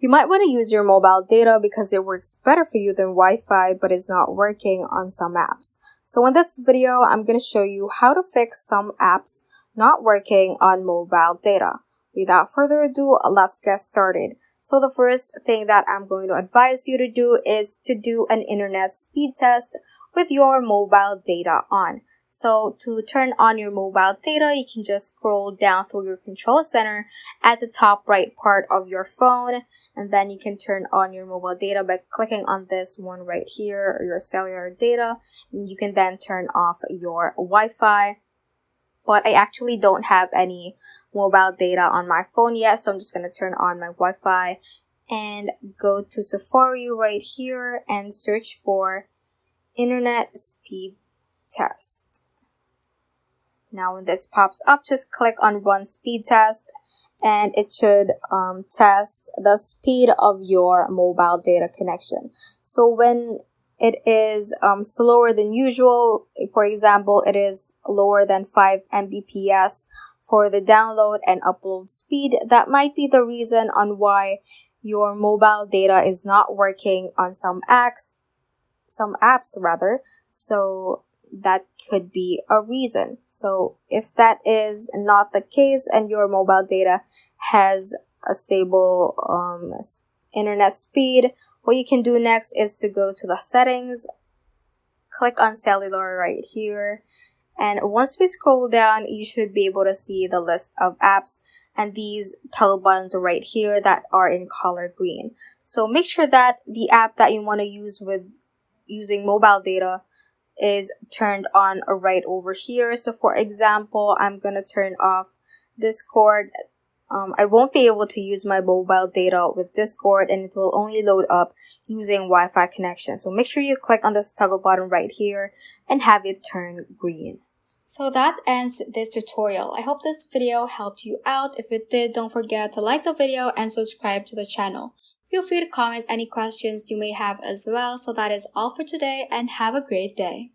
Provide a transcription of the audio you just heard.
You might want to use your mobile data because it works better for you than Wi-Fi but is not working on some apps. So in this video, I'm going to show you how to fix some apps not working on mobile data. Without further ado, let's get started. So the first thing that I'm going to advise you to do is to do an internet speed test with your mobile data on. So to turn on your mobile data, you can just scroll down through your control center at the top right part of your phone, and then you can turn on your mobile data by clicking on this one right here, or your cellular data. And you can then turn off your Wi-Fi. But I actually don't have any mobile data on my phone yet, so I'm just going to turn on my Wi-Fi and go to Safari right here and search for internet speed test. Now when this pops up, just click on run speed test and it should test the speed of your mobile data connection. So when it is slower than usual, for example, it is lower than 5 Mbps for the download and upload speed, that might be the reason on why your mobile data is not working on some apps rather. So that could be a reason. So if that is not the case and your mobile data has a stable internet speed, what you can do next is to go to the settings, click on cellular right here, and once we scroll down, you should be able to see the list of apps and these toggle buttons right here that are in color green. So make sure that the app that you want to use with using mobile data is turned on right over here. So for example, I'm going to turn off Discord. I won't be able to use my mobile data with Discord, and it will only load up using Wi-Fi connection. So make sure you click on this toggle button right here and have it turn green. So that ends this tutorial. I hope this video helped you out. If it did, don't forget to like the video and subscribe to the channel. Feel free to comment any questions you may have as well. So that is all for today, and have a great day.